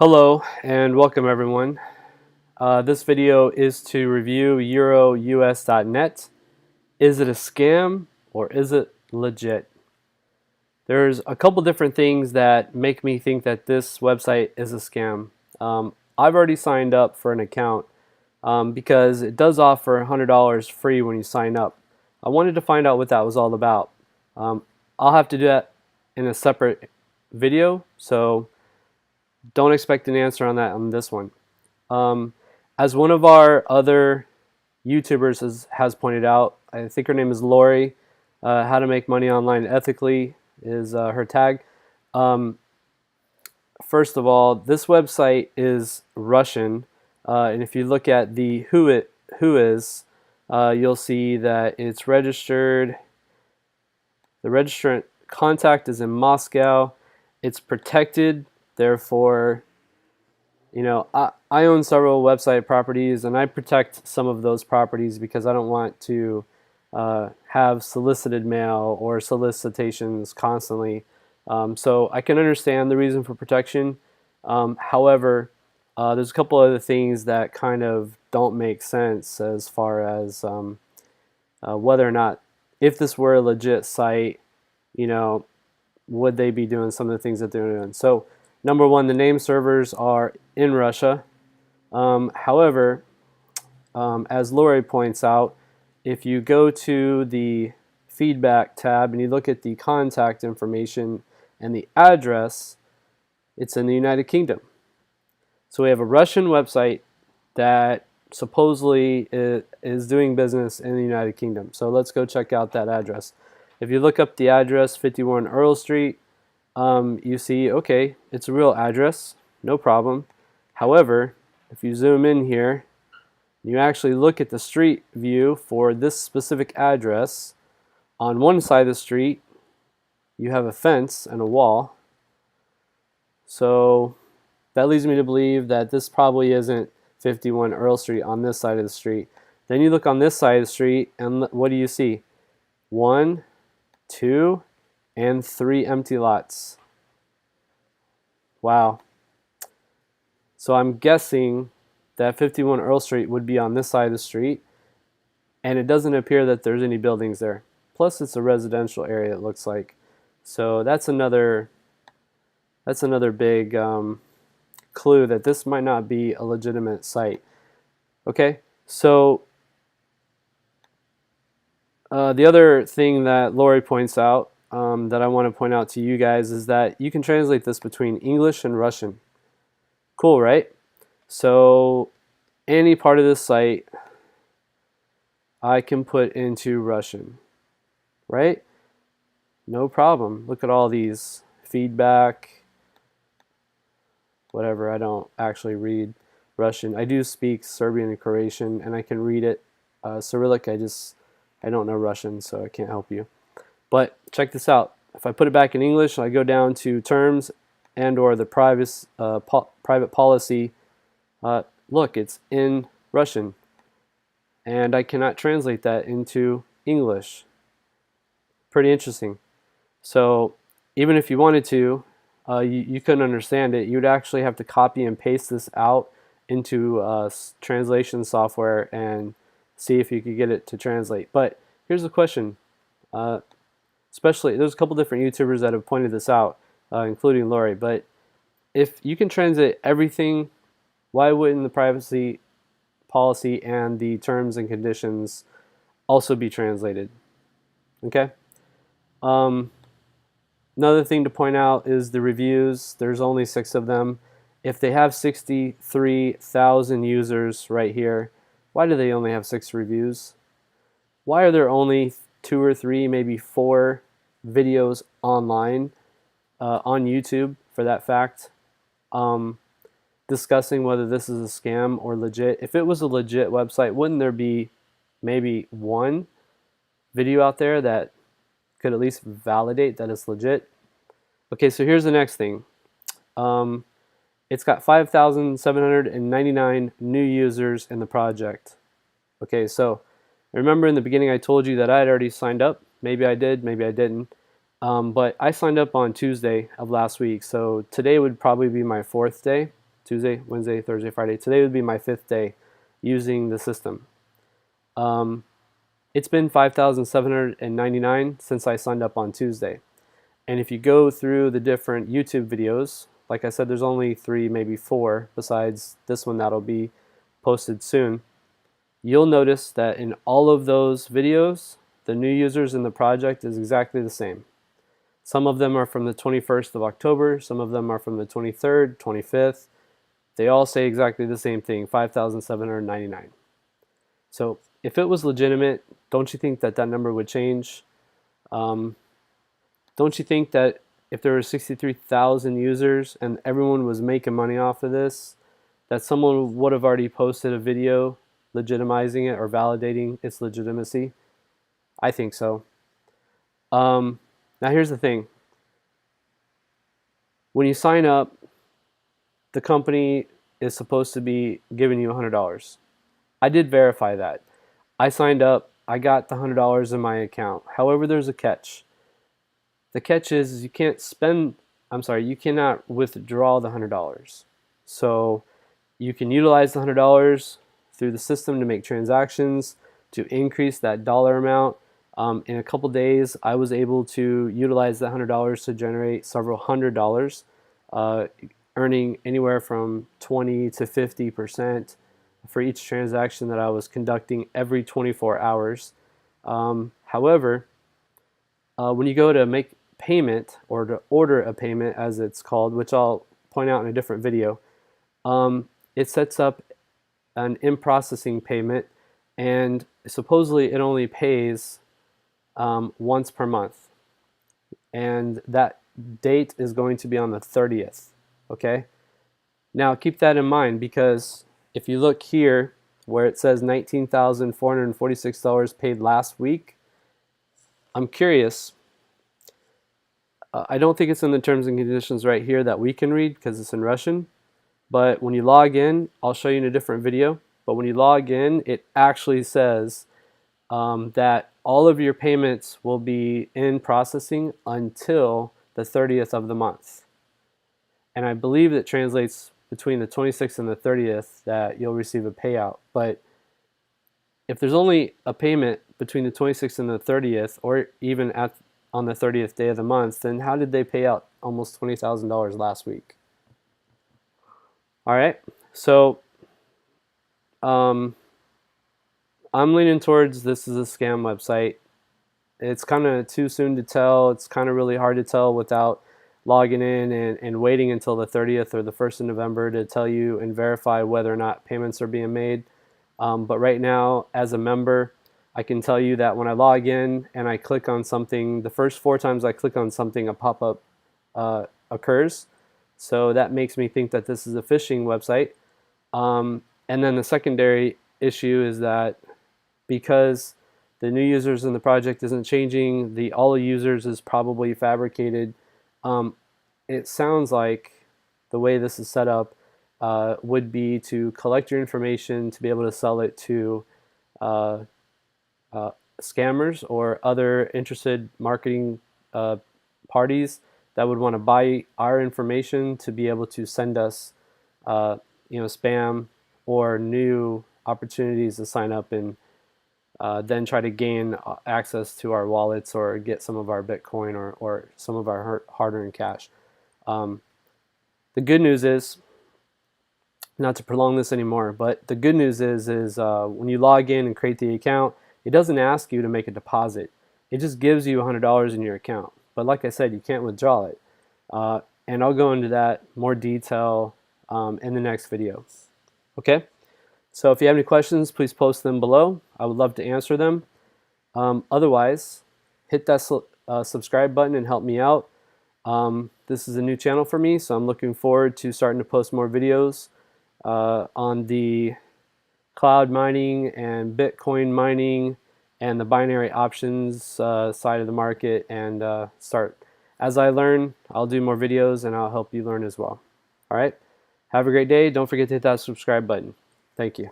Hello and welcome everyone. This video is to review EuroUsnet. Is it a scam or is it legit? There's a couple different things that make me think that this website is a scam. I've already signed up for an account because it does offer $100 free when you sign up. I wanted to find out what that was all about. I'll have to do that in a separate video, so don't expect an answer on that on this one. As one of our other YouTubers has pointed out, I think her name is Lori, How to Make Money Online Ethically is her tag. First of all, this website is Russian, and if you look at the who is, you'll see that it's registered. The registrant contact is in Moscow. It's protected, therefore, you know, I own several website properties and I protect some of those properties because I don't want to have solicited mail or solicitations constantly. So I can understand the reason for protection. However, there's a couple other things that kind of don't make sense as far as whether or not, if this were a legit site, you know, would they be doing some of the things that they're doing? So number one, the name servers are in Russia. However, as Lori points out, if you go to the feedback tab and you look at the contact information and the address, it's in the United Kingdom. So we have a Russian website that supposedly is doing business in the United Kingdom. So let's go check out that address. If you look up the address, 51 Earl Street, you see, okay, it's a real address, no problem. However, if you zoom in here, you actually look at the street view for this specific address. On one side of the street, you have a fence and a wall. So that leads me to believe that this probably isn't 51 Earl Street on this side of the street. Then you look on this side of the street, and what do you see? 1, 2, and 3 empty lots. Wow. So I'm guessing that 51 Earl Street would be on this side of the street, and it doesn't appear that there's any buildings there. Plus it's a residential area, it looks like. So that's another big clue that this might not be a legitimate site. Okay, so the other thing that Lori points out that I want to point out to you guys is that you can translate this between English and Russian. Cool, right? So any part of this site I can put into Russian, right? No problem. Look at all these feedback, whatever. I don't actually read Russian. I do speak Serbian and Croatian, and I can read it. Cyrillic, I don't know Russian, so I can't help you. But check this out. If I put it back in English, I go down to terms and or the private policy. Look, it's in Russian, and I cannot translate that into English. Pretty interesting. So even if you wanted to, you couldn't understand it. You'd actually have to copy and paste this out into translation software and see if you could get it to translate. But here's the question. Especially, there's a couple different YouTubers that have pointed this out, including Lori. But if you can translate everything, why wouldn't the privacy policy and the terms and conditions also be translated? Okay. Another thing to point out is the reviews. There's only 6 of them. If they have 63,000 users right here, why do they only have 6 reviews? Why are there only 2 or 3, maybe 4 videos online on YouTube, for that fact, discussing whether this is a scam or legit? If it was a legit website, wouldn't there be maybe 1 video out there that could at least validate that it's legit? Okay, so here's the next thing. It's got 5,799 new users in the project. Okay, so remember in the beginning I told you that I had already signed up. Maybe I did, maybe I didn't. But I signed up on Tuesday of last week, so today would probably be my 4th day. Tuesday, Wednesday, Thursday, Friday. Today would be my 5th day using the system. It's been 5,799 since I signed up on Tuesday. And if you go through the different YouTube videos, like I said, there's only 3, maybe 4, besides this one that'll be posted soon. You'll notice that in all of those videos, the new users in the project is exactly the same. Some of them are from the 21st of October, some of them are from the 23rd, 25th. They all say exactly the same thing, 5,799. So if it was legitimate, don't you think that that number would change? Don't you think that if there were 63,000 users and everyone was making money off of this, that someone would have already posted a video legitimizing it or validating its legitimacy? I think so. Now here's the thing. When you sign up, the company is supposed to be giving you $100. I did verify that. I signed up, I got the $100 in my account. However, there's a catch. The catch is you cannot withdraw the $100. So you can utilize the $100 through the system to make transactions, to increase that dollar amount. In a couple days, I was able to utilize that $100 to generate several $100s, earning anywhere from 20 to 50% for each transaction that I was conducting every 24 hours. However, when you go to make payment or to order a payment, as it's called, which I'll point out in a different video, it sets up an in-processing payment, and supposedly it only pays once per month, and that date is going to be on the 30th. Okay, now keep that in mind, because if you look here where it says $19,446 paid last week, I'm curious. I don't think it's in the terms and conditions right here that we can read because it's in Russian, but when you log in, I'll show you in a different video, but when you log in, it actually says that all of your payments will be in processing until the 30th of the month. And I believe it translates between the 26th and the 30th that you'll receive a payout. But if there's only a payment between the 26th and the 30th, or even on the 30th day of the month, then how did they pay out almost $20,000 last week? All right, so I'm leaning towards this is a scam website. It's kind of too soon to tell. It's kind of really hard to tell without logging in and waiting until the 30th or the 1st of November to tell you and verify whether or not payments are being made. But right now, as a member, I can tell you that when I log in and I click on something, the first 4 times I click on something, a pop-up occurs. So that makes me think that this is a phishing website. And then the secondary issue is that because the new users in the project isn't changing, the all the users is probably fabricated. It sounds like the way this is set up would be to collect your information to be able to sell it to scammers or other interested marketing parties that would want to buy our information to be able to send us spam or new opportunities to sign up and then try to gain access to our wallets or get some of our Bitcoin or some of our hard-earned cash. The good news is, not to prolong this anymore, but the good news is when you log in and create the account, it doesn't ask you to make a deposit. It just gives you $100 in your account. But like I said, you can't withdraw it. And I'll go into that more detail in the next video. Okay? So if you have any questions, please post them below. I would love to answer them. Otherwise, hit that subscribe button and help me out. This is a new channel for me, so I'm looking forward to starting to post more videos on the cloud mining and Bitcoin mining and the binary options side of the market, and as I learn, I'll do more videos and I'll help you learn as well. All right, have a great day. Don't forget to hit that subscribe button. Thank you.